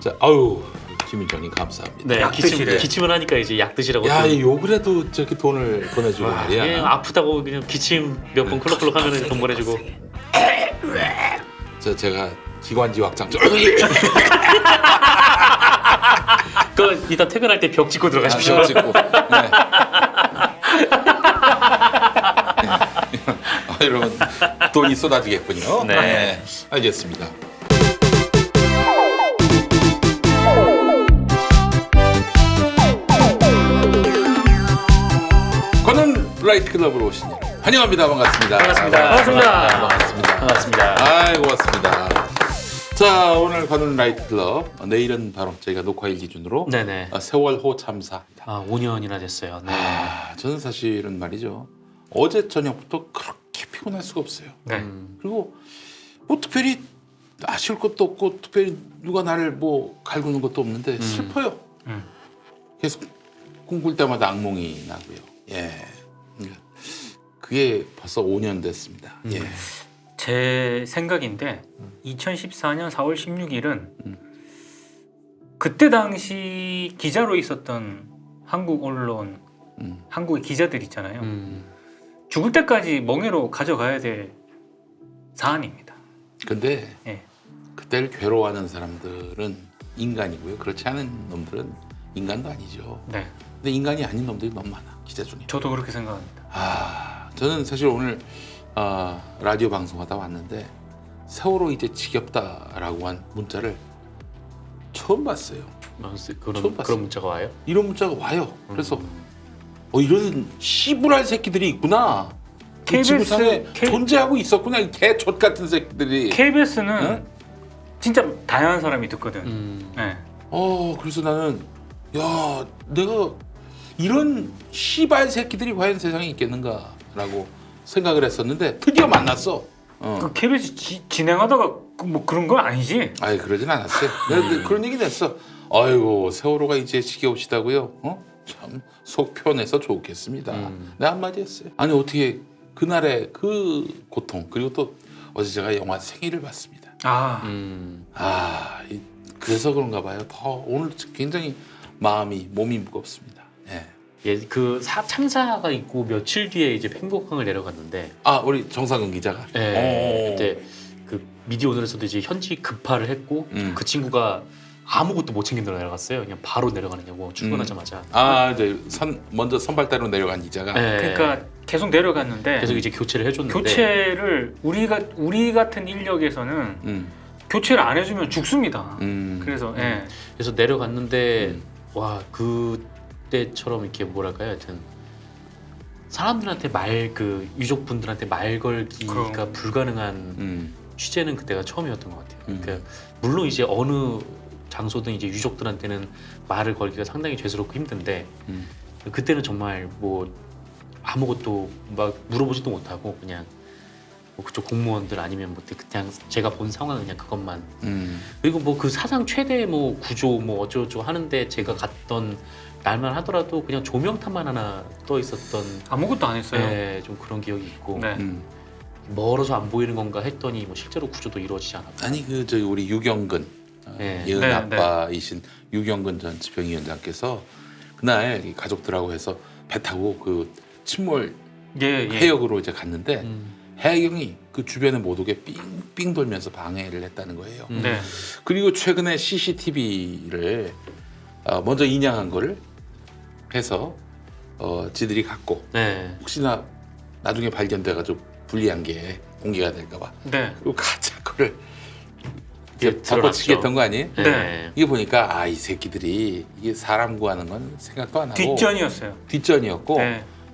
자, 아유 김일정님 감사합니다. 네, 약 드시래. 기침을 하니까 이제 약 드시라고. 야, 욕을해도 저렇게 돈을 보내주고 말이야. 예, 아프다고 그냥 기침 몇 번 클럭클럭 하면은 돈 보내주고. 제가 기관지 확장 좀. 그 이따 퇴근할 때 벽 짚고 들어가십시오. 벽 짚고. 네. 여러분 돈이 쏟아지겠군요. 네. 네, 알겠습니다. 권은 라이트 클럽으로 오신 일 환영합니다. 반갑습니다. 반갑습니다. 반갑습니다. 아이, 고맙습니다. 자, 오늘 권은 라이트 클럽, 내일은 바로 저희가 녹화일 기준으로 네네. 세월호 참사입니다. 5년이나 됐어요. 네. 저는 사실은 말이죠, 어제 저녁부터 그렇게 피곤할 수가 없어요. 네. 그리고 뭐 특별히 아쉬울 것도 없고 특별히 누가 나를 뭐 갈구는 것도 없는데 슬퍼요. 계속 꿈꿀 때마다 악몽이 나고요. 예, 그게 벌써 5년 됐습니다. 예. 제 생각인데 2014년 4월 16일은 그때 당시 기자로 있었던 한국 언론, 한국의 기자들 있잖아요. 죽을 때까지 멍해로 가져가야 될 사안입니다. 근데 예. 그때를 괴로워하는 사람들은 인간이고요. 그렇지 않은 놈들은 인간도 아니죠. 네, 근데 인간이 아닌 놈들이 너무 많아, 기자 중에. 저도 그렇게 생각합니다. 저는 사실 오늘 라디오 방송하다 왔는데 세월호 이제 지겹다라고 한 문자를 처음 봤어요. 처음 봤어요. 그런 문자가 와요? 이런 문자가 와요. 그래서 이런 씨부랄 새끼들이 있구나. 그 지구상에 존재하고 있었구나. 이 개족 같은 새끼들이. KBS는 응? 진짜 다양한 사람이 듣거든. 네. 그래서 나는 야, 내가 이런 씨발 새끼들이 과연 세상에 있겠는가라고 생각을 했었는데 드디어 만났어. 그 KBS 진행하다가 뭐 그런 건 아니지? 아이, 그러진 않았어요. 내가 그런 얘기는 했어. 아이고, 세월호가 이제 지겨우시다고요? 참 속 편해서 좋겠습니다. 내가 한마디 했어요. 아니, 어떻게 그날의 그 고통, 그리고 또 어제 제가 영화 생일을 봤습니다. 그래서 그런가 봐요. 더 오늘 굉장히 몸이 무겁습니다. 예. 예, 그 참사가 있고 며칠 뒤에 이제 팽복항을 내려갔는데. 우리 정상근 기자가. 예. 그때 그 미디어 오늘에서도 이제 현지 급파를 했고 그 친구가 아무것도 못 챙겨 내려갔어요. 그냥 바로 내려가느냐고 출근하자마자. 이제 먼저 선발대로 내려간 기자가. 예. 그러니까 계속 내려갔는데 계속 이제 교체를 해줬는데. 교체를 우리 같은 인력에서는 교체를 안 해주면 죽습니다. 그래서 그래서 내려갔는데 와, 그때처럼 이렇게 뭐랄까요, 하여튼 사람들한테 유족분들한테 말 걸기가 불가능한 취재는 그때가 처음이었던 것 같아요. 그러니까 물론 이제 어느 장소든 이제 유족들한테는 말을 걸기가 상당히 죄스럽고 힘든데 그때는 정말 뭐 아무것도 막 물어보지도 못하고 그냥 뭐 그쪽 공무원들 아니면 뭐 그냥 제가 본 상황은 그냥 그것만 그리고 뭐 그 사상 최대 뭐 구조 뭐 어쩌고저쩌고 하는데 제가 갔던 날만 하더라도 그냥 조명탑만 하나 떠 있었던, 아무것도 안 했어요. 네, 좀 그런 기억이 있고. 네. 멀어서 안 보이는 건가 했더니 뭐 실제로 구조도 이루어지지 않았고. 아니, 저기 우리 유경근 예은 네, 아빠이신 유경근 전 집행위원장께서 그날 이 가족들하고 해서 배 타고 그 침몰 해역으로 이제 갔는데 해경이 그 주변에 못 오게 삥삥 돌면서 방해를 했다는 거예요. 네. 그리고 최근에 CCTV를 먼저 인양한 거를 해서 지들이 갖고 혹시나 나중에 발견돼가지고 불리한 게 공개가 될까봐 그리고 가짜 거를 덮어치기 했던 거 아니에요? 네. 이게 보니까 이 새끼들이 이게 사람 구하는 건 생각도 안 하고 뒷전이었고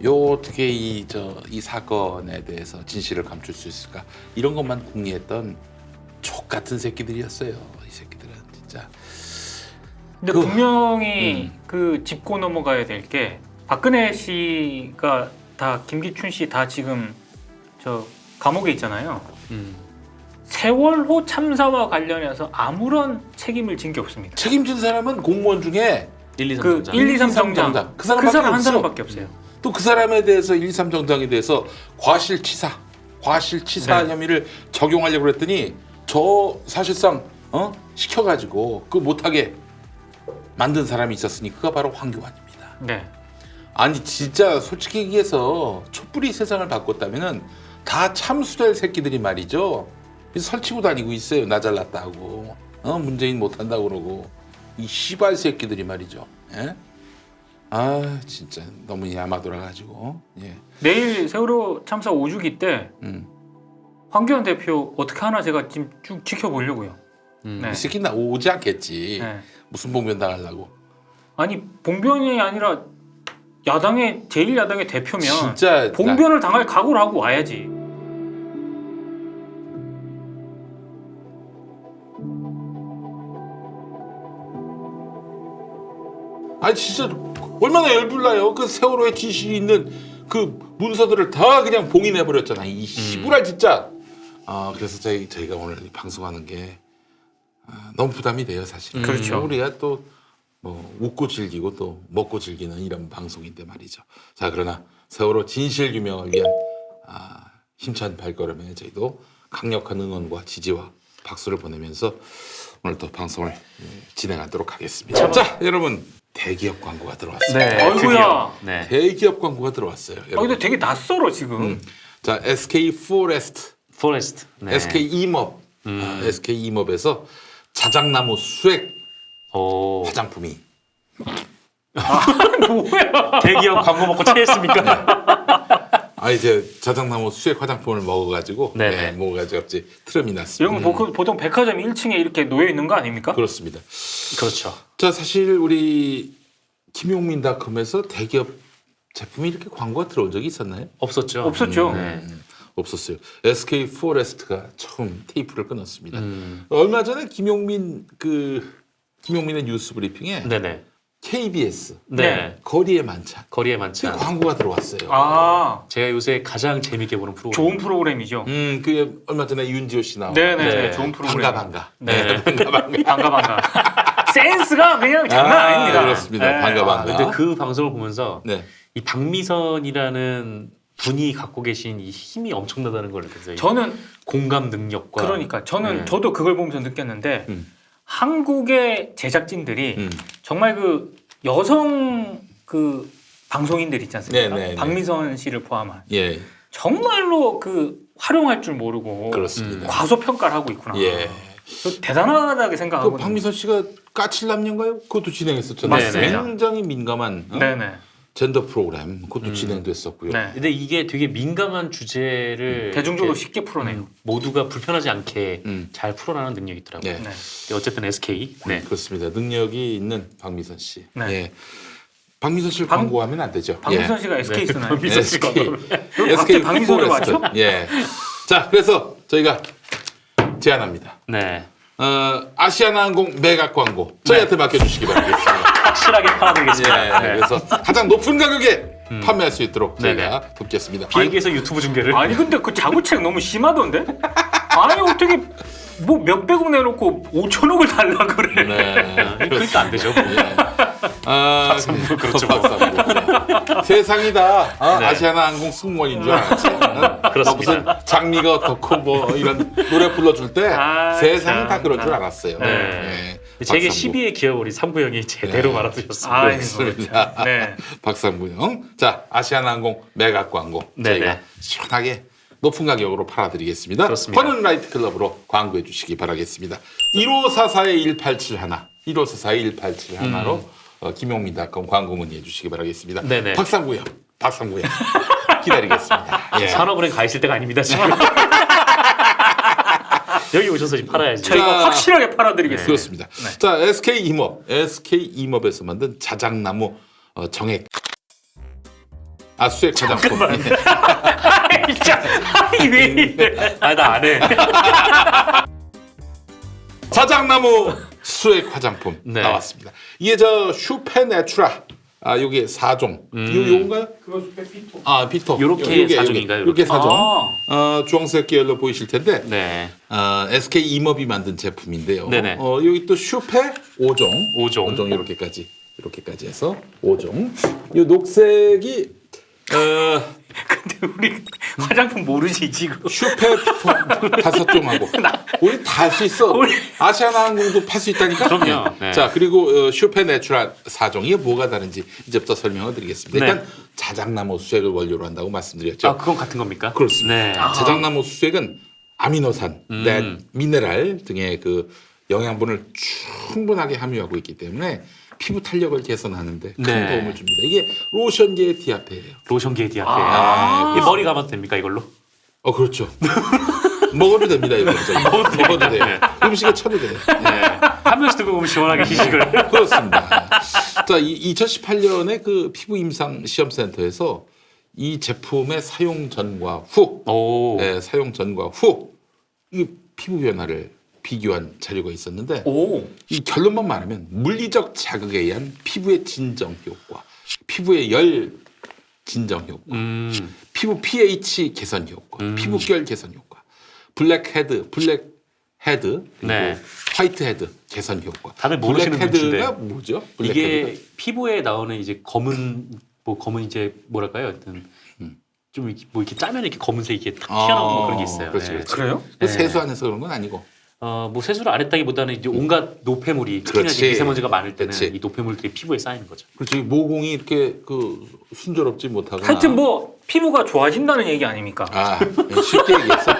어떻게 이 사건에 대해서 진실을 감출 수 있을까 이런 것만 궁리했던 족 같은 새끼들이었어요. 이 새끼들은 진짜. 근데 분명히 그 짚고 넘어가야 될 게 박근혜 씨가 다 김기춘 씨 다 지금 저 감옥에 있잖아요. 세월호 참사와 관련해서 아무런 책임을 진 게 없습니다. 책임진 사람은 공무원 중에 1, 2, 3 그 정장. 1, 2, 3 정장. 그 사람 한 사람밖에 없어요. 또 그 사람에 대해서 1, 2, 3 정장에 대해서 과실치사 혐의를 적용하려고 그랬더니 저 사실상 시켜가지고 그 못하게 만든 사람이 있었으니 그가 바로 황교안입니다. 네. 아니 진짜 솔직히 얘기해서 촛불이 세상을 바꿨다면은 다 참수될 새끼들이 말이죠. 설치고 다니고 있어요. 나 잘났다고. 문재인 못한다고 그러고 이 씨발 새끼들이 말이죠. 예? 아 진짜 너무 야마 돌아가지고. 예. 내일 세월호 참사 5주기 때 황교안 대표 어떻게 하나 제가 지금 쭉 지켜보려고요. 네. 이 새끼 나 오지 않겠지. 네. 무슨 봉변 당하려고. 아니 봉변이 아니라 야당의 제1야당의 대표면 진짜 봉변을 당할 각오를 하고 와야지. 아니 진짜 얼마나 열불나요. 그 세월호에 지시 있는 그 문서들을 다 그냥 봉인해 버렸잖아. 이 씨부랄 진짜. 그래서 저희가 오늘 방송하는 게 너무 부담이 돼요, 사실. 그렇죠. 우리가 또 뭐 웃고 즐기고 또 먹고 즐기는 이런 방송인데 말이죠. 자, 그러나 세월호 진실 규명을 위한 힘찬 발걸음에 저희도 강력한 응원과 지지와 박수를 보내면서 오늘 또 방송을 진행하도록 하겠습니다. 자, 여러분 대기업 광고가 들어왔어요. 네. 어이구야. 네. 대기업 광고가 들어왔어요. 여러분. 근데 되게 낯설어 지금. 자, SK 포레스트, 포레스트. 네. SK 이업, SK 이업에서 자작나무 수액 오. 화장품이 뭐야? 대기업 광고 먹고 체했습니까? 이제 자작나무 수액 화장품을 먹어가지고 네네. 먹어가지고 갑자기 트름이 났습니다. 이런 거 보통 백화점 1층에 이렇게 놓여 있는 거 아닙니까? 그렇습니다. 그렇죠. 자, 사실 우리 김용민닷컴에서 대기업 제품이 이렇게 광고가 들어온 적이 있었나요? 없었죠. 없었죠. 네. 없었어요. SK 포레스트가 처음 테이프를 끊었습니다. 얼마 전에 김용민의 뉴스 브리핑에 네네. KBS 네. 거리의 만찬 거리의 그 만찬. 광고가 들어왔어요. 제가 요새 가장 재밌게 보는 프로그램. 좋은 프로그램이죠. 그게 얼마 전에 윤지호 씨 나온 네네. 네. 좋은 프로그램. 반가. 네. 반가. 센스가 그냥 장난 아닙니다. 그렇습니다. 네. 반가. 근데 그 방송을 보면서 네. 이 박미선이라는 분이 갖고 계신 이 힘이 엄청나다는 걸 느꼈어요. 저는 공감 능력과. 그러니까 저는 네. 저도 그걸 보면서 느꼈는데 한국의 제작진들이 정말 그 여성 그 방송인들 있지 않습니까? 네. 박미선 씨를 포함한 예, 정말로 그 활용할 줄 모르고 그렇습니다. 과소평가를 하고 있구나. 예. 대단하다게 그 생각하고. 박미선 씨가 까칠남녀인가요? 그것도 진행했었잖아요. 맞습니다. 굉장히 민감한 네네. 젠더 프로그램 그것도 진행됐었고요. 네. 근데 이게 되게 민감한 주제를 대중적으로 이렇게 쉽게 풀어내요. 모두가 불편하지 않게 잘 풀어나가는 능력이 있더라고요. 네. 네. 근데 어쨌든 SK. 네. 그렇습니다. 능력이 있는 박미선 씨. 네. 예. 박미선 씨를 광고하면 안 되죠. 박미선 예. 씨가 SK 쓰나요? 박미선 씨가 갑자기 박미선으로 포레스트. 맞죠? 예. 자, 그래서 저희가 제안합니다. 네. 아시아나항공 매각 광고 저희한테 맡겨주시기 바라겠습니다. 확실하게 팔아드리겠습니다. 예, 그래서 가장 높은 가격에 판매할 수 있도록 네네. 저희가 돕겠습니다. 비행기에서 유튜브 중계를. 아니 근데 그 자구책 너무 심하던데? 아니 어떻게 뭐 몇백억 내놓고 5천억을 달라 그래? 네. 그러니까 안 되죠. 박상부 그렇죠. 박상부. 세상이 다 아시아나항공 승무원인 줄 알았지. 그렇습니다. 무슨 장미가 어떻고 뭐 이런 노래 불러줄 때 세상이 다 그런 줄 알았어요. 네. 네. 제게 박상부. 12의 기억 우리 상부 형이 제대로 말아주셨습니다. 그렇습니다. 네. 박상부 형. 자, 아시아나항공 매각 광고 네네. 저희가 시원하게 높은 가격으로 팔아드리겠습니다. 그렇습니다. 퍼는 라이트 클럽으로 광고해 주시기 바라겠습니다. 1544-1871 1544-1871로 김용민닷컴 광고 문의해 주시기 바라겠습니다. 네네. 박상구요. 기다리겠습니다. 예. 산업은행 가 있을 때가 아닙니다 지금. 여기 오셔서 지금 팔아야지. 저희가 확실하게 팔아드리겠습니다. 그렇습니다. 자, SK 임업에서 만든 자작나무 정액 수액 화장품. 진짜 아니 왜 이래? 나 안 해. 자작나무 수액 화장품 네. 나왔습니다. 이게 저 슈페네추라 요게 4종. 요건가요? 그거 피토. 피토. 요렇게 4종인가요? 요게 4종. 아. 주황색 계열로 보이실 텐데 네. SK 임업이 만든 제품인데요. 네네. 여기 또 슈페 5종. 5종. 이렇게까지 해서 5종. 요 녹색이 근데 화장품 모르지 지금. 슈페 피토 5종하고 우리 다 할 수 있어. 아시아나항공도 팔 수 있다니까. 그럼요. 네. 자 그리고 슈페 내추럴 4종 이게 뭐가 다른지 이제부터 설명을 드리겠습니다. 네. 일단 자작나무 수액을 원료로 한다고 말씀드렸죠. 아 그건 같은 겁니까? 그렇습니다. 네. 자작나무 수액은 아미노산, 미네랄 등의 그 영양분을 충분하게 함유하고 있기 때문에 피부 탄력을 개선하는데 큰 네. 도움을 줍니다. 이게 로션계의 디아페예요. 로션계의 디아페. 아. 이 머리 감아도 됩니까 이걸로? 그렇죠. 먹어도 됩니다. 이거 먹어도 돼요. 음식에 쳐도 돼요. 네. 한 명씩 들고 오면 시원하게 희식을. 그렇습니다. 자, 2018년에 그 피부 임상 시험센터에서 이 제품의 사용 전과 후, 오. 사용 전과 후, 이 피부 변화를 비교한 자료가 있었는데 오. 이 결론만 말하면 물리적 자극에 의한 피부의 진정 효과, 피부의 열 진정 효과, 피부 pH 개선 효과, 피부결 개선 효과, 블랙헤드 그리고 네. 화이트헤드 개선 효과. 다들 모르시는 블랙헤드가 분인데. 뭐죠? 이게 블랙헤드가? 피부에 나오는 이제 검은 이제 뭐랄까요? 하여튼 좀 이렇게 뭐 이렇게 짜면 이렇게 검은색 이게 탁 튀어나오는 뭐 그런 게 있어요. 그렇지, 네. 그렇지. 그래요? 그 네. 세수 안 해서 그런 건 아니고. 뭐 세수를 안 했다기보다는 이제 온갖 노폐물이 특히나 그렇지. 이제 미세먼지가 많을 때는 그렇지. 이 노폐물들이 피부에 쌓이는 거죠. 그렇지. 모공이 이렇게 그 순조롭지 못하거나. 하여튼 뭐 피부가 좋아진다는 얘기 아닙니까? 쉽게 얘기해서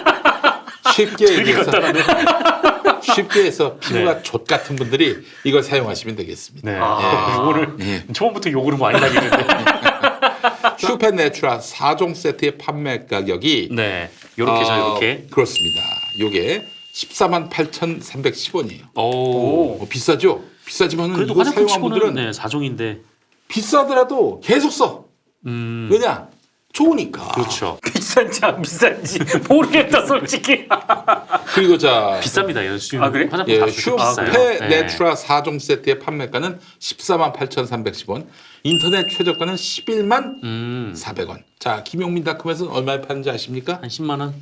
쉽게 해서 피부가 네. 족 같은 분들이 이걸 사용하시면 되겠습니다. 네. 아. 요거를 처음부터 요거를 많이 나기는데. 슈페 내추럴 4종 세트의 판매 가격이 네. 요렇게죠, 요렇게. 그렇습니다. 요게 148,310원이에요. 오. 비싸죠? 비싸지만 그래도 이거 화장품 사용한 치고는 분들은 네, 4종인데. 비싸더라도 계속 써. 왜냐? 좋으니까. 그렇죠. 비싼지 안 비싼지 모르겠다 솔직히. 그리고 자 비쌉니다. 요즘 아, 그래? 화장품 값이 좀 비싸요. 슈페 네. 내추럴 4종 세트의 판매가는 148,310원, 인터넷 최저가는 11만 400원. 자, 김용민닷컴에서는 얼마에 파는지 아십니까? 한 10만 원?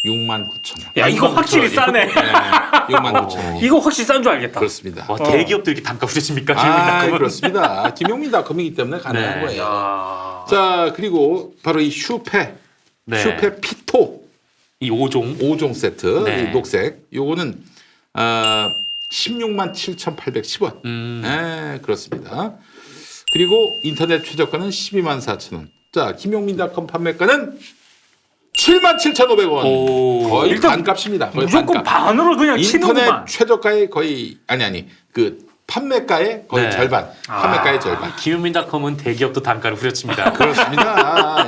69,000원. 야 이거 확실히 싸네. 69,000원. 이거 훨씬 싼 줄 알겠다. 그렇습니다. 와, 대기업들 이렇게 단가 부르십니까? 그렇습니다. 김용민닷컴이기 때문에 가능한 네. 거예요. 야. 자, 그리고 바로 이 슈페 피토 이 5종. 5종 세트, 네. 이 녹색. 요거는 167,810원. 네, 그렇습니다. 그리고 인터넷 최저가는 124,000원. 자, 김용민닷컴 판매가는 77,500원. 오. 거의 일단 반값입니다. 거의 무조건 반값. 반으로 그냥 인터넷 치는구만. 최저가의 거의 그 판매가의 거의 네. 절반. 판매가의 절반. 김윤민닷컴은 대기업도 단가를 후려칩니다. 그렇습니다.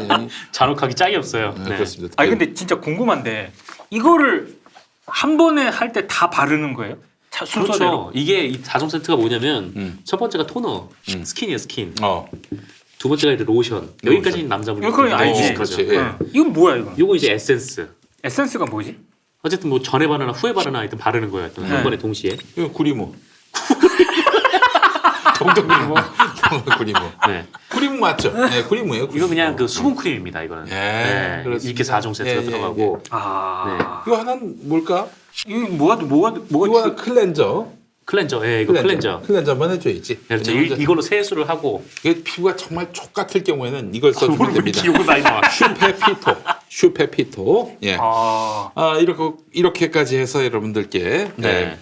잔혹하기 짝이 없어요. 네, 네. 그렇습니다. 아니 근데 진짜 궁금한데 이거를 한 번에 할 때 다 바르는 거예요? 순서대로? 그렇죠. 이게 이 4종 세트가 뭐냐면 음. 첫 번째가 토너, 스킨이에요, 스킨. 어. 두 번째가 이제 로션. 여기까지는 남자분이 이거 그냥 알지. 그렇지. 예. 응. 이건 뭐야 이거? 요거 이제 에센스. 에센스가 뭐지? 어쨌든 뭐 전에 바르나 후에 바르나 하여튼 바르는 거예요. 하여튼 네. 한 번에 동시에. 이거 구리무. 동동구리모. 구리무. 네. 구리무 맞죠? 네, 구리무예요. 구리무. 이거 그냥 그 수분 크림입니다. 이거는. 예, 그렇습니다. 이렇게 4종 세트가 예, 들어가고. 아 이거 하나는 뭘까? 이거 뭐가 이거 하나 클렌저. 클렌저. 예, 이거 클렌저. 클렌저 한번 해줘야지. 그렇죠. 왜냐면 이걸로 세수를 하고. 이게 피부가 정말 족 같을 경우에는 이걸 써주면 됩니다. 기억은 많이 나와. 슈페피토. 예. 이렇게까지 해서 여러분들께 네.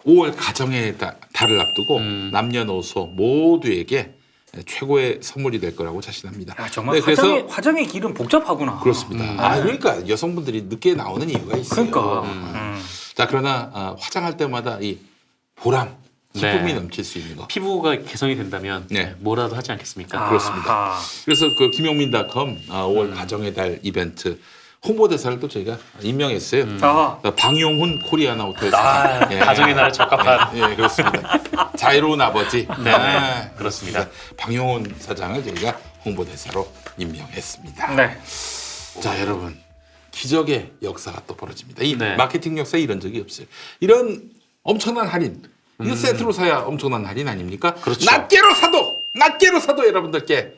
5월 가정의 달을 앞두고 남녀노소 모두에게 최고의 선물이 될 거라고 자신합니다. 야, 정말 네, 그래서 화장의 길은 복잡하구나. 그렇습니다. 그러니까 여성분들이 늦게 나오는 이유가 있어요. 그러니까. 자, 그러나 화장할 때마다 이 보람, 기쁨이 네. 넘칠 수 있는 거. 피부가 개선이 된다면 네. 뭐라도 하지 않겠습니까? 그렇습니다. 그래서 그 김용민닷컴 5월 가정의 달 이벤트 홍보대사를 또 저희가 임명했어요. 방용훈 코리아나 호텔사. 가정의 날 적합한. 예, 그렇습니다. 자유로운 아버지. 네, 그렇습니다. 방용훈 사장을 저희가 홍보대사로 임명했습니다. 네. 자, 여러분. 기적의 역사가 또 벌어집니다. 이 네. 마케팅 역사에 이런 적이 없어요. 이런 엄청난 할인. 이거 세트로 사야 엄청난 할인 아닙니까? 그렇죠. 낱개로 사도 여러분들께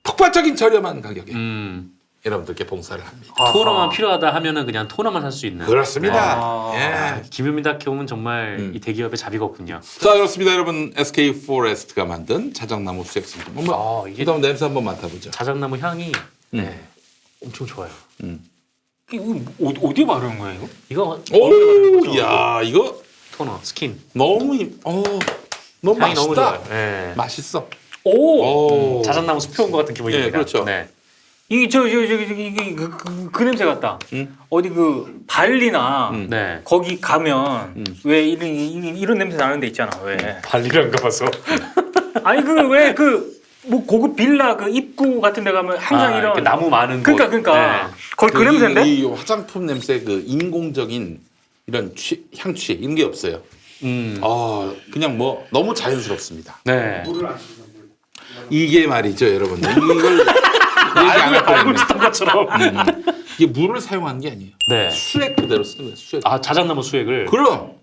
폭발적인 저렴한 가격에 여러분들께 봉사를 합니다. 토너만 필요하다 하면은 그냥 토너만 살 수 있는. 그렇습니다. 네. 예. 김윤민닷컴은 정말 이 대기업의 자비가 없군요. 자, 그렇습니다. 여러분 SK 포레스트가 만든 자작나무 수액 상품. 이게 그다음 냄새 한번 맡아보죠. 자작나무 향이 네. 엄청 좋아요. 이거 어디에 바르는 거야 이거? 이거 오, 야, 이거 토너, 스킨. 너무 너무 향이 너무 맛있다. 좋아요. 네. 맛있어. 오, 오. 자작나무 숲에 온 것 같은 기분입니다. 예, 그렇죠. 네. 이게 이게 그 냄새 같다. 어디 그 발리나 네. 거기 가면 왜 이런 냄새 나는 데 있잖아. 왜? 발리를 안 가봐서. 아니 그 왜 그 뭐 고급 빌라 그 입구 같은 데 가면 항상 이런 이렇게 나무 많은 그러니까 곳. 그러니까 거의 그 냄새인데? 이 화장품 냄새 그 인공적인 이런 향취 이런 게 없어요. 그냥 뭐 너무 자연스럽습니다. 네. 이게 말이죠, 여러분들. 이걸 알고 있었던 것처럼. 이게 물을 사용한 게 아니에요. 네. 수액 그대로 쓰는 거예요. 수액. 아, 자작나무 수액을. 그럼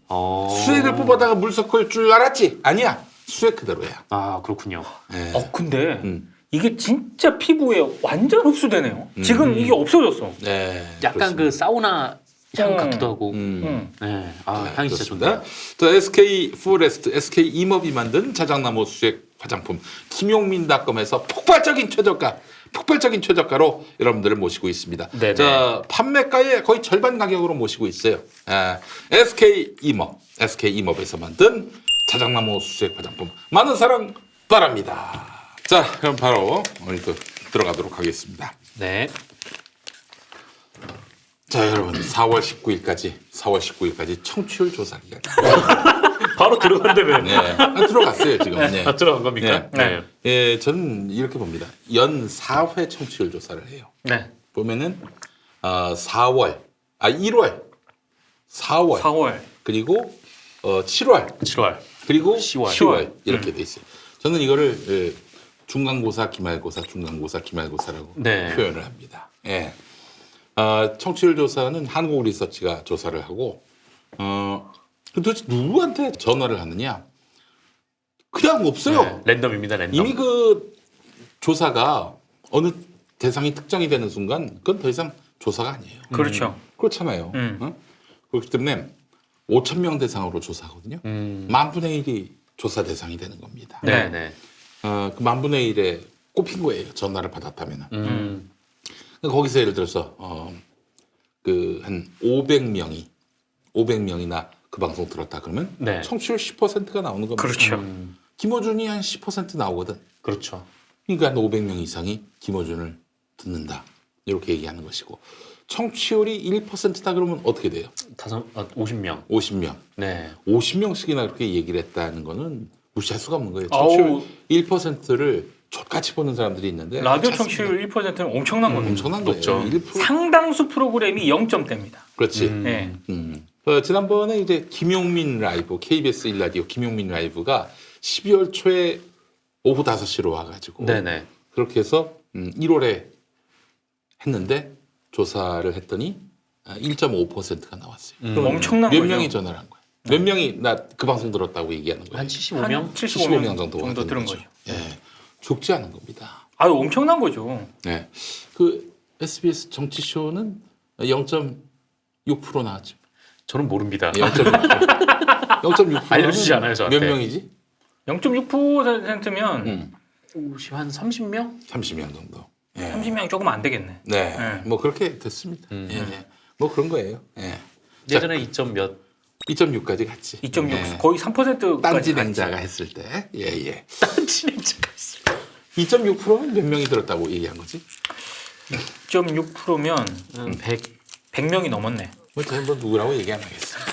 수액을 뽑아다가 물 섞을 줄 알았지? 아니야. 수액 그대로야. 아, 그렇군요. 네. 근데 이게 진짜 피부에 완전 흡수되네요. 지금 이게 없어졌어. 네. 약간 그 사우나 향 같기도 하고. 응. 네. 아, 향이 진짜 좋습니다. 좋네요. 자, SK 포레스트, SK 이머비 만든 자작나무 수액 화장품 김용민닷컴에서 폭발적인 최저가로 여러분들을 모시고 있습니다. 네네. 자, 판매가의 거의 절반 가격으로 모시고 있어요. SK 이머에서 만든 자작나무 수액 화장품 많은 사랑 바랍니다. 자, 그럼 바로 오늘 또 들어가도록 하겠습니다. 네. 자, 여러분 4월 19일까지 청취율 조사 기간. 바로 들어간다며. 네, 들어갔어요 지금. 네. 들어간 겁니까? 네. 예, 저는 이렇게 봅니다. 연 4회 청취율 조사를 해요. 네. 보면은 1월, 4월, 그리고 7월, 그리고 10월 이렇게 돼 있어요. 저는 이거를 중간고사, 기말고사라고 네. 표현을 합니다. 예. 청취율 조사는 한국리서치가 조사를 하고 도대체 누구한테 전화를 하느냐? 그냥 없어요. 네. 랜덤입니다, 랜덤. 이미 그 조사가 어느 대상이 특정이 되는 순간 그건 더 이상 조사가 아니에요. 그렇죠. 그렇잖아요. 그렇기 때문에 5,000명 대상으로 조사하거든요. 10,000분의 1이 조사 대상이 되는 겁니다. 네, 네. 그 10,000분의 1에 꼽힌 거예요. 전화를 받았다면. 거기서 예를 들어서 그 한 500명이나 그 방송 들었다 그러면 네. 청취율 10%가 나오는 겁니다. 그렇죠. 김어준이 한 10% 나오거든. 그렇죠. 그러니까 한 500명 이상이 김어준을 듣는다. 이렇게 얘기하는 것이고 청취율이 1%다 그러면 어떻게 돼요? 50명. 50명. 네. 50명씩이나 그렇게 얘기를 했다는 거는 무시할 수가 없는 거예요. 청취율 1%를 족같이 보는 사람들이 있는데 라디오 괜찮습니다. 청취율 1%는 엄청난 거예요. 엄청난 거예요. 높죠. 1%. 상당수 프로그램이 0점대입니다. 그렇지. 네. 지난번에 이제 김용민 라이브, KBS 1라디오 김용민 라이브가 12월 초에 오후 5시로 와가지고 네네. 그렇게 해서 1월에 했는데 조사를 했더니 1.5%가 나왔어요. 그럼 엄청난 몇 거죠. 명이 전화를 한 거예요? 몇 명이 나 그 방송 들었다고 얘기하는 거예요? 한 75명? 75명 정도가 정도 되는 들은 거죠. 거죠. 예, 죽지 않은 겁니다. 엄청난 거죠. 네, 그 SBS 정치쇼는 0.6% 나왔죠. 저는 모릅니다. 0.6%. 알려주지 않아요, 저한테. 몇 명이지? 0.6%면 50, 한 30명? 30명 정도. 예. 30명 조금 안 되겠네. 네, 네. 뭐 그렇게 됐습니다. 예. 뭐 그런 거예요. 예. 예전에 2점 몇? 2.6까지 갔지. 2.6 예. 거의 3%까지 딴지냉자가 했을 때, 예. 딴지냉자가 있어. 2.6%면 몇 명이 들었다고 얘기한 거지? 2.6%면 100명이 넘었네. 뭐 저는 뭐 누구라고 얘기 안 하겠습니다.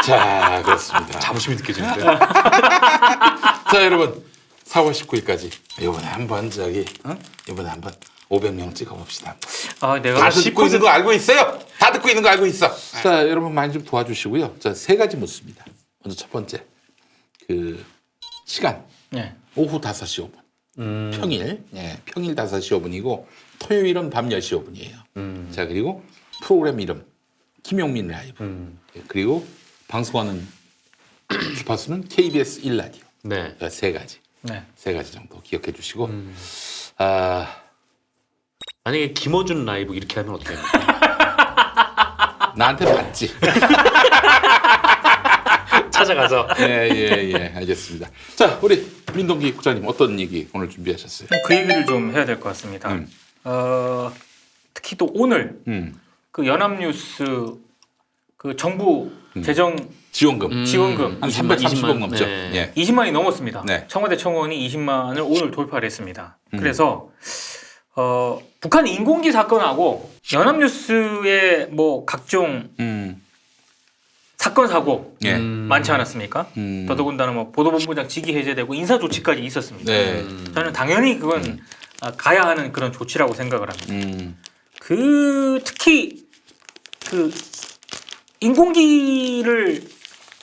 자, 그렇습니다. 자부심이 느껴지는데. 자, 여러분 4월 19일까지 이번에 한번 이번에 한번 500명 찍어봅시다. 내가 다 듣고 있는 거 알고 있어요. 다 듣고 있는 거 알고 있어. 자, 여러분 많이 좀 도와주시고요. 자, 3가지 묻습니다. 먼저 첫 번째 그 시간 네. 오후 5시 5분. 평일 5시 5분이고 토요일은 밤 10시 5분이에요. 자, 그리고 프로그램 이름 김용민 라이브. 그리고 방송하는 주파수는 KBS 1라디오. 네. 3가지. 네. 3가지 정도 기억해 주시고 만약에 김어준 라이브 이렇게 하면 어떻게 합니까? 나한테 맞지? 찾아가서. 예, 알겠습니다. 자, 우리 민동기 국장님 어떤 얘기 오늘 준비하셨어요? 그 얘기를 좀 해야 될 것 같습니다. 특히 또 오늘 그 연합뉴스 그 정부 재정 지원금 지원금 한 330억 넘죠. 네. 예. 20만이 넘었습니다. 네. 청와대 청원이 20만을 오늘 돌파를 했습니다. 그래서 북한 인공지 사건하고 연합뉴스의 뭐 각종 사건 사고 예. 많지 않았습니까? 더더군다나 뭐 보도본부장 직위 해제되고 인사 조치까지 있었습니다. 네. 저는 당연히 그건 가야 하는 그런 조치라고 생각을 합니다. 그 특히 그 인공지를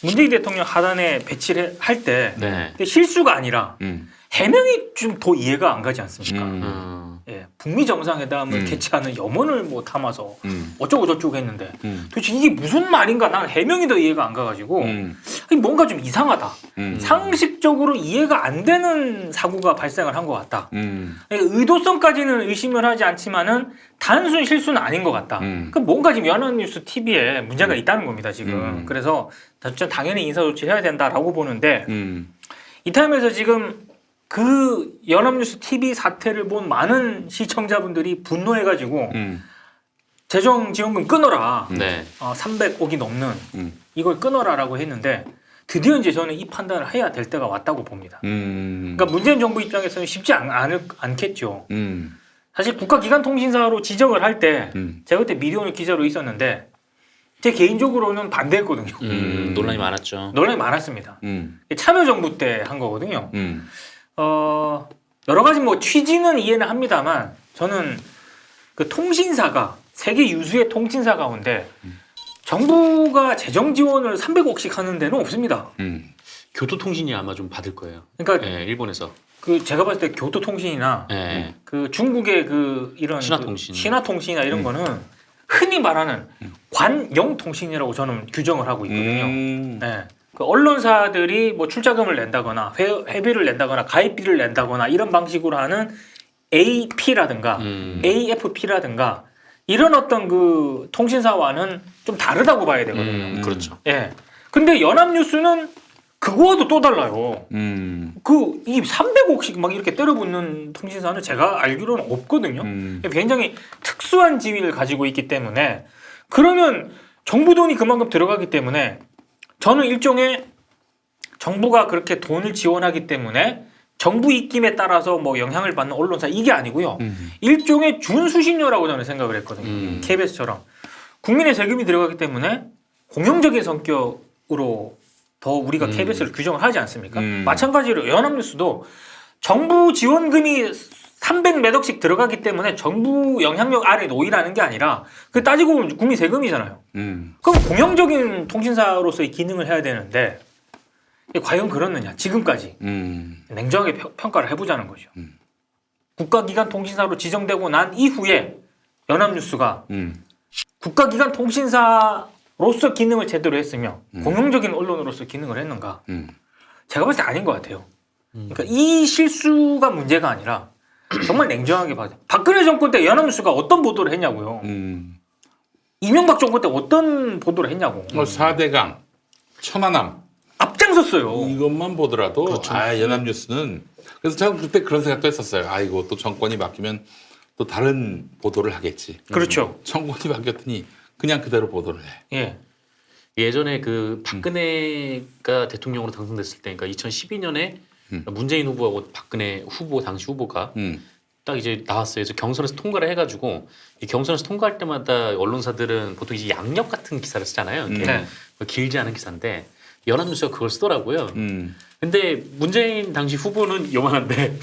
문재인 대통령 하단에 배치를 할 때 네. 실수가 아니라 해명이 좀 더 이해가 안 가지 않습니까? 예, 북미 정상회담을 개최하는 염원을 뭐 담아서 어쩌고 저쩌고 했는데 도대체 이게 무슨 말인가 나는 해명이 더 이해가 안 가가지고 아니, 뭔가 좀 이상하다. 상식적으로 이해가 안 되는 사고가 발생을 한 것 같다. 의도성까지는 의심을 하지 않지만은 단순 실수는 아닌 것 같다. 그 뭔가 지금 연합뉴스 TV에 문제가 있다는 겁니다 지금. 그래서 전 당연히 인사 조치를 해야 된다라고 보는데 이 타임에서 지금 그 연합뉴스 TV 사태를 본 많은 시청자분들이 분노해가지고 재정지원금 끊어라. 네. 300억이 넘는 이걸 끊어라라고 했는데 드디어 이제 저는 이 판단을 해야 될 때가 왔다고 봅니다. 그러니까 문재인 정부 입장에서는 쉽지 않겠죠. 사실 국가기관통신사로 지정을 할 때 제가 그때 미디어오늘 기자로 있었는데 제 개인적으로는 반대했거든요. 논란이 많았죠. 논란이 많았습니다. 참여정부 때 한 거거든요. 여러 가지 뭐 취지는 이해는 합니다만 저는 그 통신사가 세계 유수의 통신사 가운데 정부가 재정 지원을 300억씩 하는 데는 없습니다. 교토통신이 아마 좀 받을 거예요. 그러니까 네, 일본에서. 그 제가 봤을 때 교토통신이나 네. 그 중국의 그 이런 신화통신. 그 신화통신이나 이런 거는 흔히 말하는 관영통신이라고 저는 규정을 하고 있거든요. 네. 그 언론사들이 뭐 출자금을 낸다거나 회비를 낸다거나 가입비를 낸다거나 이런 방식으로 하는 AP라든가 AFP라든가 이런 어떤 그 통신사와는 좀 다르다고 봐야 되거든요. 그렇죠. 예. 근데 연합뉴스는 그거와도 또 달라요. 그 이 300억씩 막 이렇게 때려붓는 통신사는 제가 알기로는 없거든요. 굉장히 특수한 지위를 가지고 있기 때문에 그러면 정부 돈이 그만큼 들어가기 때문에 저는 일종의 정부가 그렇게 돈을 지원하기 때문에 정부 입김에 따라서 뭐 영향을 받는 언론사 이게 아니고요. 일종의 준수신료라고 저는 생각을 했거든요. KBS처럼 국민의 세금이 들어가기 때문에 공영적인 성격으로 더 우리가 KBS를 규정을 하지 않습니까? 마찬가지로 연합뉴스도 정부 지원금이 300 몇 억씩 들어가기 때문에 정부 영향력 아래 놓이라는 게 아니라 그 따지고 보면 국민 세금이잖아요. 그럼 공영적인 통신사로서의 기능을 해야 되는데 과연 그렇느냐 지금까지 냉정하게 평가를 해보자는 거죠. 국가기관 통신사로 지정되고 난 이후에 연합뉴스가 국가기관 통신사로서 기능을 제대로 했으며 공영적인 언론으로서 기능을 했는가? 제가 봤을 때 아닌 것 같아요. 그러니까 이 실수가 문제가 아니라 정말 냉정하게 봐야 돼. 박근혜 정권 때 연합뉴스가 어떤 보도를 했냐고요. 이명박 정권 때 어떤 보도를 했냐고. 4대강, 천안함 앞장섰어요. 이것만 보더라도 그렇죠. 연합뉴스는 그래서 저는 그때 그런 생각도 했었어요. 아이고 또 정권이 바뀌면 또 다른 보도를 하겠지. 그렇죠. 정권이 바뀌었더니 그냥 그대로 보도를 해. 예. 예전에 그 박근혜가 대통령으로 당선됐을 때, 그러니까 2012년에 문재인 후보하고 박근혜 후보 당시 후보가 딱 이제 나왔어요. 그래서 경선에서 통과를 해가지고 이 경선에서 통과할 때마다 언론사들은 보통 이제 양력 같은 기사를 쓰잖아요. 이렇게 네. 길지 않은 기사인데 연합뉴스가 그걸 쓰더라고요. 근데 문재인 당시 후보는 요만한데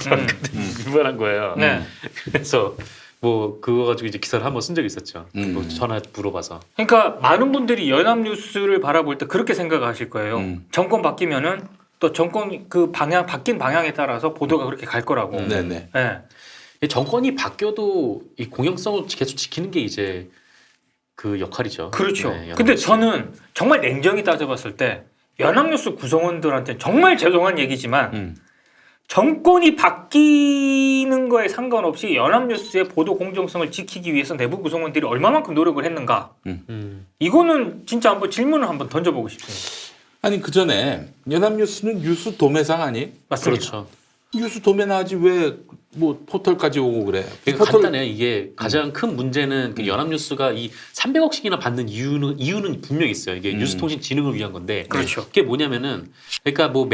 이만한 거예요. 네. 그래서 뭐 그거 가지고 이제 기사를 한번 쓴 적이 있었죠. 뭐 전화 물어봐서. 그러니까 많은 분들이 연합뉴스를 바라볼 때 그렇게 생각하실 거예요. 정권 바뀌면은 또 정권 그 방향 바뀐 방향에 따라서 보도가 그렇게 갈 거라고. 네네. 네. 정권이 바뀌어도 이 공영성을 계속 지키는 게 이제 그 역할이죠. 그렇죠. 네, 근데 저는 정말 냉정히 따져봤을 때 연합뉴스 구성원들한테 정말 죄송한 얘기지만 정권이 바뀌는 거에 상관없이 연합뉴스의 보도 공정성을 지키기 위해서 내부 구성원들이 얼마만큼 노력을 했는가. 이거는 진짜 한번 질문을 한번 던져보고 싶습니다. 아니 그 전에 연합뉴스는 뉴스 도매상 아니? 맞습니다. 그렇죠. 뉴스 도매나 하지 왜 뭐 포털까지 오고 그래. 간단해. 이게 가장 큰 문제는 그 연합뉴스가 이 300억씩이나 받는 이유는 분명히 있어요. 이게 뉴스통신진흥을 위한 건데. 그렇죠. 그게 뭐냐면은 그러니까 뭐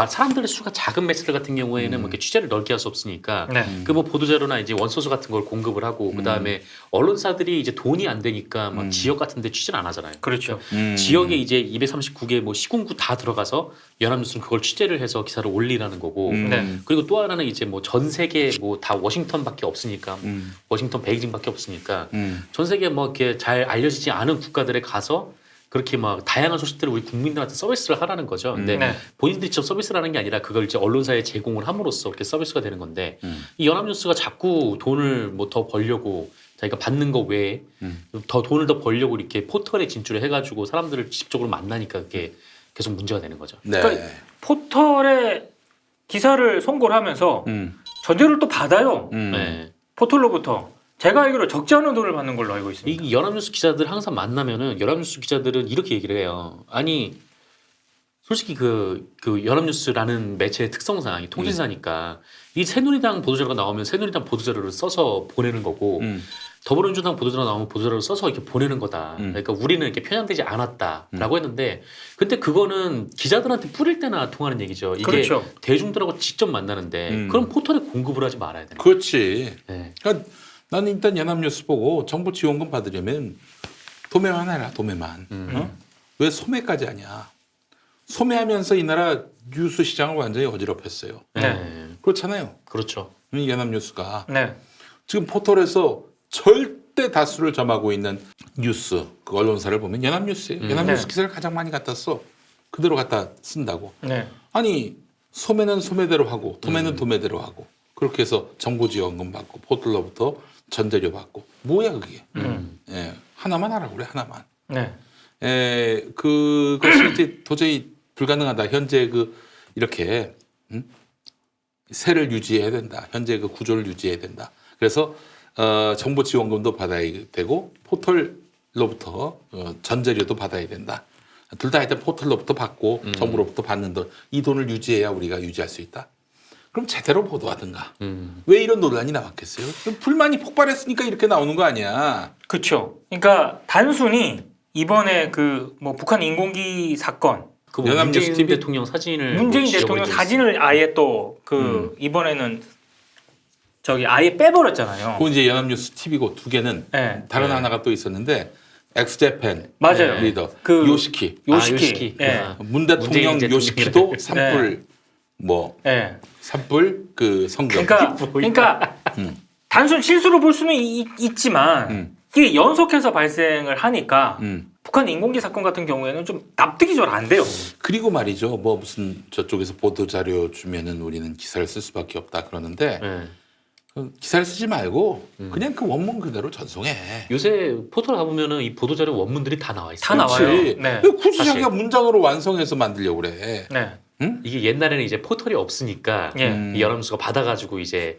사람들의 수가 작은 매체들 같은 경우에는 뭐 이렇게 취재를 넓게 할 수 없으니까 네. 그 뭐 보도자료나 이제 원소스 같은 걸 공급을 하고 그다음에 언론사들이 이제 돈이 안 되니까 막 지역 같은 데 취재를 안 하잖아요. 그렇죠. 지역에 이제 239개 뭐 시군구 다 들어가서 연합뉴스는 그걸 취재를 해서 기사를 올리라는 거고. 네. 그리고 또 하나는 이제 뭐 전 세계 뭐 다 워싱턴밖에 없으니까 워싱턴 베이징밖에 없으니까 전 세계 뭐 이렇게 잘 알려지지 않은 국가들에 가서 그렇게 막 다양한 소식들을 우리 국민들한테 서비스를 하라는 거죠. 근데 네. 본인들이 직접 서비스를 하는 게 아니라 그걸 이제 언론사에 제공을 함으로써 그렇게 서비스가 되는 건데 이 연합뉴스가 자꾸 돈을 뭐 더 벌려고 자기가 받는 거 외에 더 돈을 더 벌려고 이렇게 포털에 진출을 해가지고 사람들을 직접적으로 만나니까 그게 계속 문제가 되는 거죠. 네. 그러니까 포털에 기사를 송고를 하면서 전제를 또 받아요. 네. 포털로부터. 제가 알기로 적지 않은 돈을 받는 걸로 알고 있습니다. 이 연합뉴스 기자들 항상 만나면은 연합뉴스 기자들은 이렇게 얘기를 해요. 아니 솔직히 그 연합뉴스라는 매체의 특성상 이 통신사니까 이 새누리당 보도자료가 나오면 새누리당 보도자료를 써서 보내는 거고 더불어민주당 보도자료 나오면 보도자료를 써서 이렇게 보내는 거다. 그러니까 우리는 이렇게 편향되지 않았다라고 했는데 근데 그거는 기자들한테 뿌릴 때나 통하는 얘기죠. 이게 그렇죠. 대중들하고 직접 만나는데 그럼 포털에 공급을 하지 말아야 되는 거예요. 그렇지. 네. 그러니까 나는 일단 연합뉴스 보고 정부 지원금 받으려면 도매만 해라. 도매만. 어? 왜 소매까지 하냐. 소매하면서 이 나라 뉴스 시장을 완전히 어지럽혔어요. 네. 그렇잖아요. 그렇죠. 이 연합뉴스가. 네. 지금 포털에서 절대 다수를 점하고 있는 뉴스 그 언론사를 보면 연합뉴스예요. 연합뉴스 네. 기사를 가장 많이 갖다 써. 그대로 갖다 쓴다고. 네. 아니 소매는 소매대로 하고 도매는 도매대로 하고 그렇게 해서 정부 지원금 받고 포털로부터 전재료 받고 뭐야 그게. 예, 하나만 하라고 그래 하나만. 네. 그것이 이제 도저히 불가능하다. 현재 이렇게 세를 유지해야 된다. 현재 그 구조를 유지해야 된다. 그래서 정부 지원금도 받아야 되고 포털로부터 전재료도 받아야 된다. 둘 다 일단 포털로부터 받고 정부로부터 받는 돈, 이 돈을 유지해야 우리가 유지할 수 있다. 그럼 제대로 보도하든가. 왜 이런 논란이 나왔겠어요? 불만이 폭발했으니까 이렇게 나오는 거 아니야. 그렇죠. 그러니까 단순히 이번에 그 뭐 북한 인공기 사건, 그 뭐 연합뉴스 문재인 TV? 대통령 사진을 문재인 뭐 대통령 지어버린 적이 사진을 아예 또 그 이번에는 저기 아예 빼버렸잖아요. 그건 이제 연합뉴스 TV고 두 개는 네. 다른 하나가 또 있었는데 엑스제팬 맞아요. 리더 그 요시키. 요시키. 아, 예. 아. 문 대통령 문재인 요시키도 대통령이라고. 산불 뭐 예. 산불 그 성금. 그러니까 단순 실수로 볼 수는 있지만 이게 연속해서 발생을 하니까 북한 인공기 사건 같은 경우에는 좀 납득이 잘 안 돼요. 그리고 말이죠. 뭐 무슨 저쪽에서 보도 자료 주면은 우리는 기사를 쓸 수밖에 없다 그러는데 네. 기사를 쓰지 말고 그냥 그 원문 그대로 전송해. 요새 포털 가보면은 이 보도자료 원문들이 다 나와 있어요. 다 나와요. 그렇지. 네. 왜 굳이 사실. 자기가 문장으로 완성해서 만들려고 그래. 네. 이게 옛날에는 이제 포털이 없으니까 예. 이 연합뉴스가 받아가지고 이제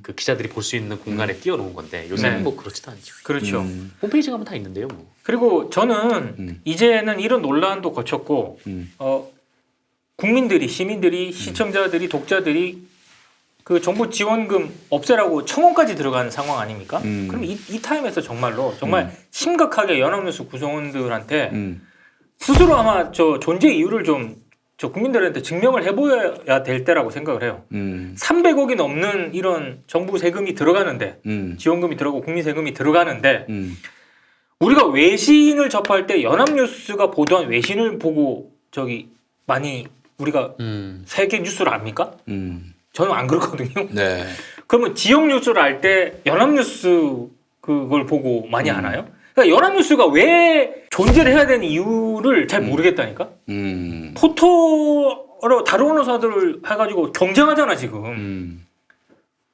그 기자들이 볼 수 있는 공간에 띄워놓은 건데 요새는 네. 뭐 그렇지도 않죠. 그렇죠. 홈페이지 가면 다 있는데요. 뭐. 그리고 저는 이제는 이런 논란도 거쳤고 국민들이 시민들이 시청자들이 독자들이 그 정부 지원금 없애라고 청원까지 들어가는 상황 아닙니까? 그럼 이 타임에서 정말 심각하게 연합뉴스 구성원들한테 스스로 아마 저 존재 이유를 좀 저 국민들한테 증명을 해보여야 될 때라고 생각을 해요. 300억이 넘는 이런 정부 세금이 들어가는데 지원금이 들어가고 국민 세금이 들어가는데 우리가 외신을 접할 때 연합뉴스가 보도한 외신을 보고 저기 많이 우리가 세계 뉴스를 압니까? 저는 안 그렇거든요. 네. 그러면 지역 뉴스를 알 때 연합뉴스 그걸 보고 많이 아나요? 그러니까 연합뉴스가 왜 존재를 해야 되는 이유를 잘 모르겠다니까. 포털로 다른 언론사들을 해가지고 경쟁하잖아 지금.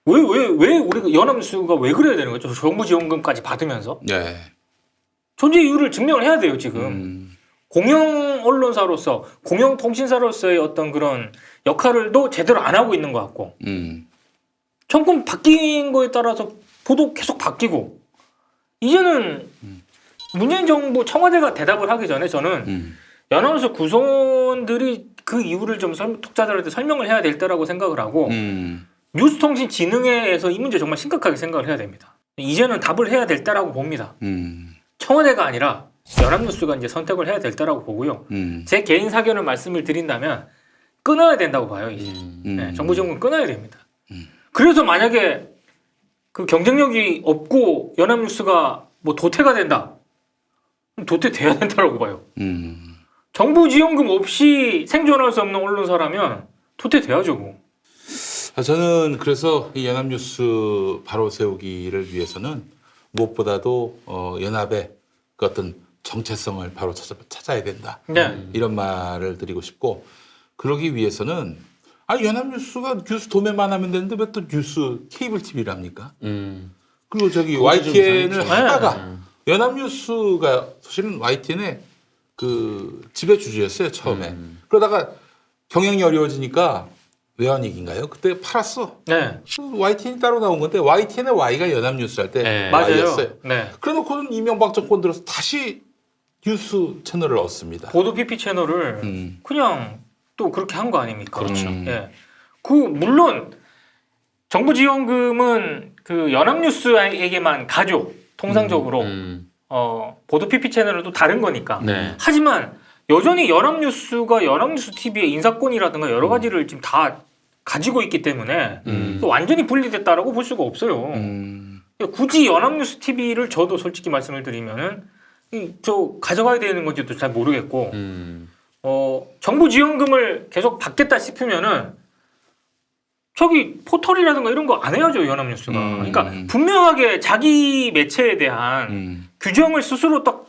왜 우리가 연합뉴스가 왜 그래야 되는 거죠? 정부 지원금까지 받으면서 네. 존재 이유를 증명을 해야 돼요 지금. 공영 언론사로서 공영 통신사로서의 어떤 그런 역할을도 제대로 안 하고 있는 것 같고 정권 바뀐 거에 따라서 보도 계속 바뀌고 이제는 문재인 정부 청와대가 대답을 하기 전에 저는 연합뉴스 구성원들이 그 이유를 좀 독자들한테 설명을 해야 될 때라고 생각을 하고 뉴스통신진흥회에서 이 문제 정말 심각하게 생각을 해야 됩니다. 이제는 답을 해야 될 때라고 봅니다. 청와대가 아니라 연합뉴스가 이제 선택을 해야 될 때라고 보고요. 제 개인 사견을 말씀을 드린다면 끊어야 된다고 봐요. 이제 네, 정보지원금 끊어야 됩니다. 그래서 만약에 그 경쟁력이 없고 연합뉴스가 뭐 도태가 된다. 그럼 도태돼야 된다고 봐요. 정보지원금 없이 생존할 수 없는 언론사라면 도태돼야죠. 뭐. 저는 그래서 이 연합뉴스 바로 세우기를 위해서는 무엇보다도 연합의 그 어떤 정체성을 바로 찾아야 된다. 네. 이런 말을 드리고 싶고 그러기 위해서는 연합뉴스가 뉴스 도매만 하면 되는데 왜 또 뉴스 케이블 TV를 합니까? 그리고 저기 YTN을 하다가 연합뉴스가 사실은 YTN의 그 지배주주였어요 처음에. 그러다가 경영이 어려워지니까 외환위기인가요? 그때 팔았어. 네. YTN이 따로 나온 건데 YTN의 Y가 연합뉴스 할 때 네. Y였어요. 네. 그래놓고는 이명박 정권 들어서 다시 뉴스 채널을 얻습니다. 보도 PP 채널을 그냥 또 그렇게 한 거 아닙니까? 그렇죠. 예. 물론 정부지원금은 그 연합뉴스에게만 가죠. 통상적으로 보도 PP 채널은 또 다른 거니까. 네. 하지만 여전히 연합뉴스가 연합뉴스 TV의 인사권이라든가 여러 가지를 지금 다 가지고 있기 때문에 또 완전히 분리됐다라고 볼 수가 없어요. 굳이 연합뉴스 TV를 저도 솔직히 말씀을 드리면은 저 가져가야 되는 건지도 잘 모르겠고 정부 지원금을 계속 받겠다 싶으면은 저기 포털이라든가 이런 거 안 해야죠 연합뉴스가. 그러니까 분명하게 자기 매체에 대한 규정을 스스로 딱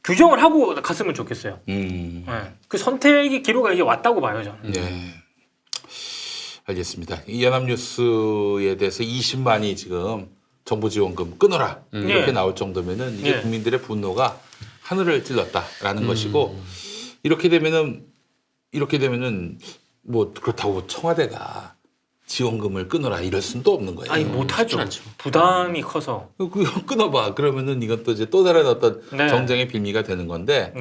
규정을 하고 갔으면 좋겠어요. 네. 그 선택의 기로가 이제 왔다고 봐요 저는. 네. 알겠습니다. 이 연합뉴스에 대해서 20만이 지금 정부지원금 끊어라 이렇게 나올 정도면은 이게 국민들의 분노가 하늘을 찔렀다라는 것이고 이렇게 되면은 뭐 그렇다고 청와대가 지원금을 끊어라 이럴 수는 또 없는 거예요. 아니 못하죠. 부담이 커서. 끊어봐. 그러면은 이건 또 이제 또 다른 어떤 정쟁의 빌미가 되는 건데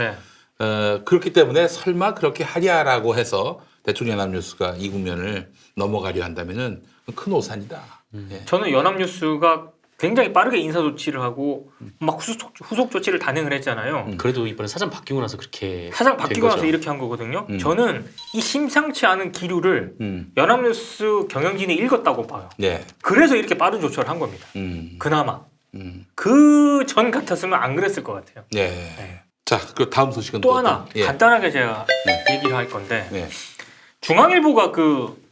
그렇기 때문에 설마 그렇게 하랴라고 해서 대충 연합뉴스가 이 국면을 넘어가려 한다면은 큰 오산이다. 예. 저는 연합뉴스가 굉장히 빠르게 인사 조치를 하고 막 후속 조치를 단행을 했잖아요. 그래도 이번에 사장 바뀌고 나서 그렇게 사장 바뀌고 나서 이렇게 한 거거든요. 저는 이 심상치 않은 기류를 연합뉴스 경영진이 읽었다고 봐요. 네. 그래서 이렇게 빠른 조처를 한 겁니다. 그나마 그 전 같았으면 안 그랬을 것 같아요. 네. 네. 자, 그 다음 소식은 또 하나 간단하게 제가 얘기를 할 건데 중앙일보가 그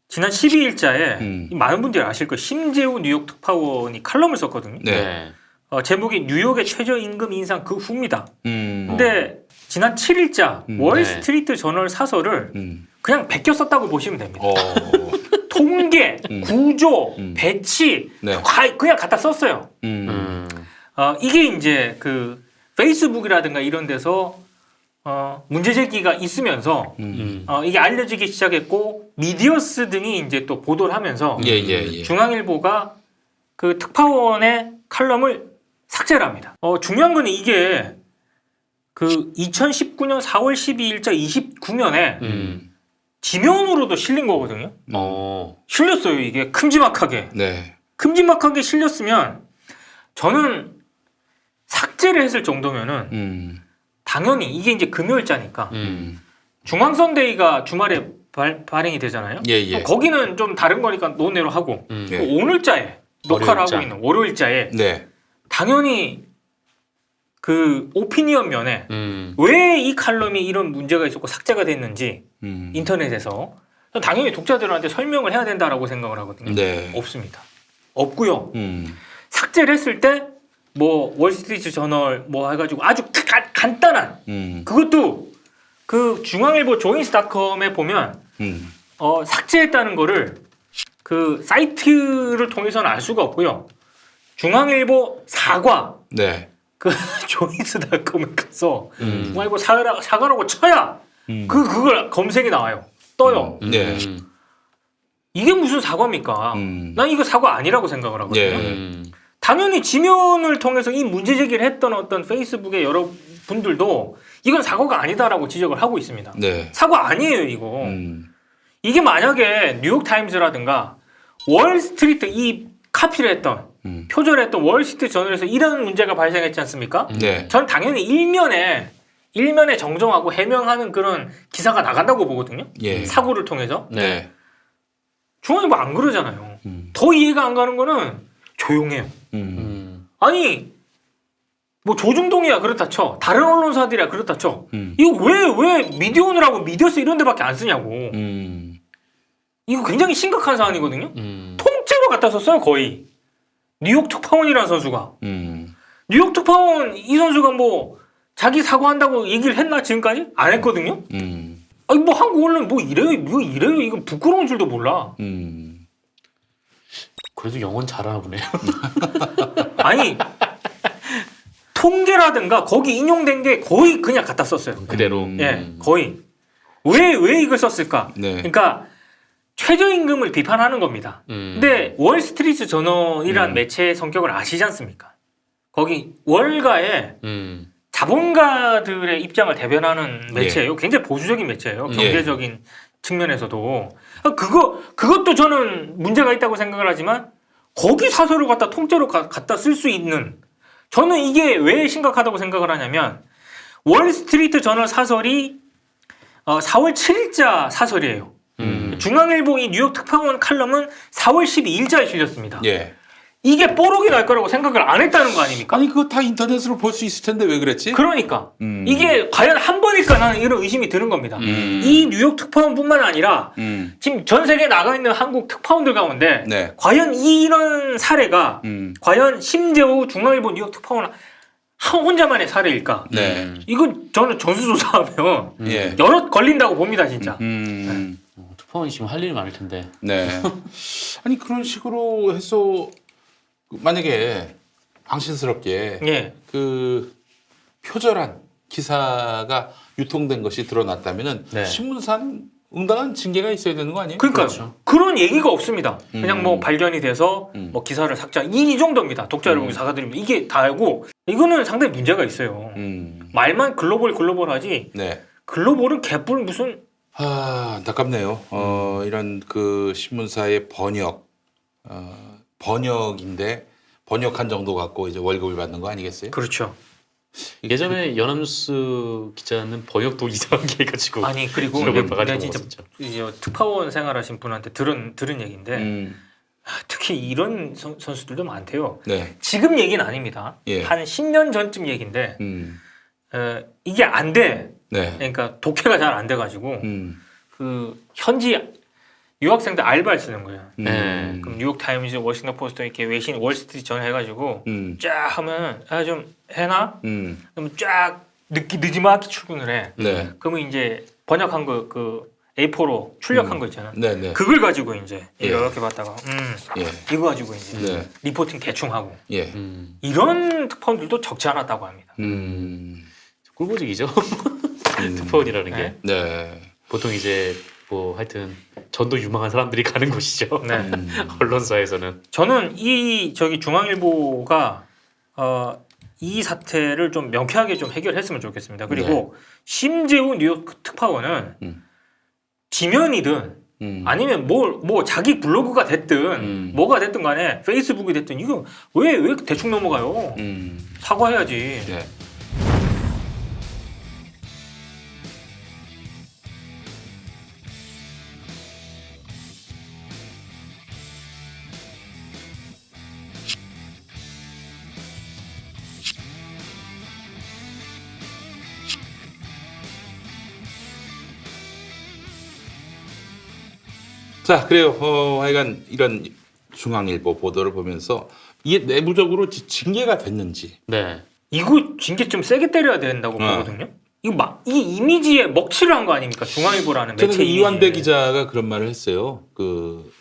지난 12일자에 많은 분들이 아실 거예요. 심재우 뉴욕 특파원이 칼럼을 썼거든요. 네. 제목이 뉴욕의 최저임금 인상 그 후입니다. 근데 지난 7일자 월스트리트 저널 사설을 그냥 베껴 썼다고 보시면 됩니다. 통계, 구조, 배치 그냥 갖다 썼어요. 이게 이제 그 페이스북이라든가 이런 데서 문제 제기가 있으면서 이게 알려지기 시작했고 미디어스 등이 이제 또 보도를 하면서 중앙일보가 그 특파원의 칼럼을 삭제를 합니다. 중요한 건 이게 그 2019년 4월 12일자 29면에 지면으로도 실린 거거든요. 실렸어요 이게 큼지막하게. 네. 큼지막하게 실렸으면 저는 삭제를 했을 정도면은 당연히 이게 이제 금요일자니까 중앙선데이가 주말에 발행이 되잖아요. 거기는 좀 다른 거니까 논외로 하고 오늘자에 녹화를 하고 있는 월요일자에 당연히 그 오피니언 면에 왜 이 칼럼이 이런 문제가 있었고 삭제가 됐는지 인터넷에서 당연히 독자들한테 설명을 해야 된다라고 생각을 하거든요. 없습니다. 없고요. 삭제를 했을 때 뭐 월스트리트 저널 뭐 해가지고 아주 간단한 그것도 그 중앙일보 조인스닷컴에 보면 삭제했다는 거를 그 사이트를 통해서는 알 수가 없고요. 중앙일보 사과 그 조인스닷컴에 가서 중앙일보 사과라고 쳐야 그걸 검색이 나와요. 떠요. 이게 무슨 사과입니까? 난 이거 사과 아니라고 생각을 하거든요. 당연히 지면을 통해서 이 문제 제기를 했던 어떤 페이스북의 여러 분들도 이건 사과가 아니다라고 지적을 하고 있습니다. 사과 아니에요 이거. 이게 만약에 뉴욕타임즈라든가 월스트리트 이 카피를 했던 표절을 했던 월스트리트 저널에서 이런 문제가 발생했지 않습니까? 네. 전 당연히 일면에 정정하고 해명하는 그런 기사가 나간다고 보거든요. 예. 사고를 통해서. 네. 중앙일보 안 그러잖아요. 더 이해가 안 가는 거는 조용해요. 아니 뭐 조중동이야 그렇다 쳐. 다른 언론사들이야 그렇다 쳐. 이거 왜 미디어오늘하고 미디어스 이런 데밖에 안 쓰냐고. 이거 굉장히 심각한 사안이거든요. 통째로 갖다 썼어요 거의. 뉴욕 특파원이라는 선수가. 뉴욕 특파원 이 선수가 뭐 자기 사과한다고 얘기를 했나 지금까지? 안 했거든요. 아니 뭐 한국 언론 뭐 이래요 이거 부끄러운 줄도 몰라. 그래도 영어는 잘하나 보네요. 아니 통계라든가 거기 인용된 게 거의 그냥 갖다 썼어요. 그대로. 예, 거의. 왜 이걸 썼을까? 네. 그러니까 최저임금을 비판하는 겁니다. 근데 월스트리트 저널이란 매체의 성격을 아시지 않습니까? 거기 월가에 자본가들의 입장을 대변하는 매체예요. 굉장히 보수적인 매체예요. 경제적인 측면에서도. 그것도 저는 문제가 있다고 생각을 하지만 거기 사설을 갖다 통째로 갖다 쓸 수 있는 저는 이게 왜 심각하다고 생각을 하냐면 월스트리트 저널 사설이 4월 7일자 사설이에요. 중앙일보 이 뉴욕 특파원 칼럼은 4월 12일자에 실렸습니다. 예. 이게 뽀록이 날 거라고 생각을 안 했다는 거 아닙니까? 아니 그거 다 인터넷으로 볼 수 있을 텐데 왜 그랬지? 그러니까 이게 과연 한 번일까 나는 이런 의심이 드는 겁니다. 이 뉴욕 특파원뿐만 아니라 지금 전 세계에 나가 있는 한국 특파원들 가운데 네. 과연 이런 사례가 과연 심재호 중앙일보 뉴욕 특파원 혼자만의 사례일까? 네. 이건 저는 전수조사하면 예. 여럿 걸린다고 봅니다 진짜. 특파원이 지금 할 일이 많을 텐데. 네. 아니 그런 식으로 해서 만약에 망신스럽게 예. 그 표절한 기사가 유통된 것이 드러났다면은 네. 신문사는 응당한 징계가 있어야 되는 거 아니에요? 그러니까 그렇죠. 그런 얘기가 없습니다. 그냥 뭐 발견이 돼서 뭐 기사를 삭제 이 정도입니다. 독자 여러분 사과드립니다. 이게 다고 이거는 상당히 문제가 있어요. 말만 글로벌하지 네. 글로벌은 개뿔 무슨 안타깝네요. 이런 그 신문사의 번역인데 번역한 정도 갖고 이제 월급을 받는 거 아니겠어요? 그렇죠. 예전에 연합뉴스 기자는 번역도 이상하게 해가지고 아니 그리고 내가 진짜 이제 특파원 생활하신 분한테 들은 얘기인데 특히 이런 선수들도 많대요. 네. 지금 얘기는 아닙니다. 예. 한 10년 전쯤 얘기인데 이게 안 돼. 네. 그러니까 독해가 잘 안 돼가지고 그 현지 유학생들 알바를 쓰는 거예요. 그럼 뉴욕 타임즈, 워싱턴 포스트 이렇게 외신 월스트리트 저널 해가지고 쫙 하면 좀 해놔. 그럼 쫙 늦지막히 출근을 해. 네. 그러면 이제 번역한 거 그 A4로 출력한 거 있잖아. 네. 그걸 가지고 이제 예. 이렇게 봤다가 예. 이거 가지고 이제 네. 리포팅 대충 하고 예. 이런 특파원들도 적지 않았다고 합니다. 꿀보직이죠. 특파원이라는 게. 네. 보통 이제 뭐 하여튼 전도 유망한 사람들이 가는 곳이죠. 네. 언론사에서는. 저는 중앙일보가 이 사태를 좀 명쾌하게 좀 해결했으면 좋겠습니다. 그리고 심재우 뉴욕 특파원은 지면이든 아니면 뭐 자기 블로그가 됐든 뭐가 됐든 간에 페이스북이 됐든 이거 왜 대충 넘어가요? 사과해야지. 네. 자, 그래요. 하여간 이런 중앙일보 보도를 보면서 이게 내부적으로 징계가 됐는지. 네. 이거 징계 좀 세게 때려야 된다고 보거든요. 이게 이미지에 먹칠을 한 거 아닙니까? 중앙일보라는 매체 저는 이완배 이미지에. 기자가 그런 말을 했어요. 그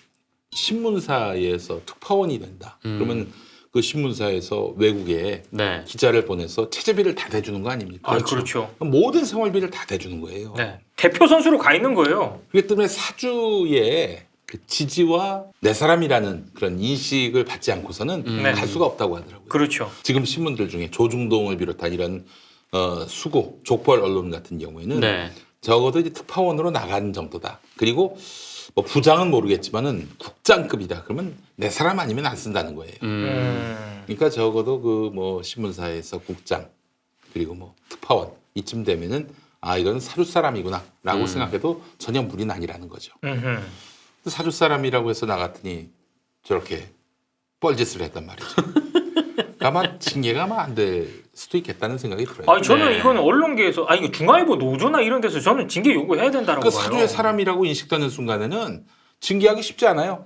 신문사에서 특파원이 된다. 그러면 그 신문사에서 외국에 네. 기자를 보내서 체제비를 다 대주는 거 아닙니까? 그렇죠. 모든 생활비를 다 대주는 거예요. 네. 대표 선수로 가 있는 거예요. 그렇기 때문에 사주의 그 지지와 내 사람이라는 그런 인식을 받지 않고서는 네. 갈 수가 없다고 하더라고요. 그렇죠. 지금 신문들 중에 조중동을 비롯한 이런 수고, 족벌 언론 같은 경우에는 네. 적어도 이제 특파원으로 나간 정도다. 그리고 뭐 부장은 모르겠지만은 국장급이다. 그러면 내 사람 아니면 안 쓴다는 거예요. 그러니까 적어도 그 뭐 신문사에서 국장 그리고 뭐 특파원 이쯤 되면은 아 이건 사주 사람이구나라고 생각해도 전혀 무리는 아니라는 거죠. 사주 사람이라고 해서 나갔더니 저렇게 뻘짓을 했단 말이죠. 아마 징계가 아마 안 될 수도 있겠다는 생각이 들어요. 아니 저는 이거는 언론계에서 이거 중앙일보 노조나 이런 데서 저는 징계 요구해야 된다라고 그 봐요. 사주의 사람이라고 인식되는 순간에는 징계하기 쉽지 않아요.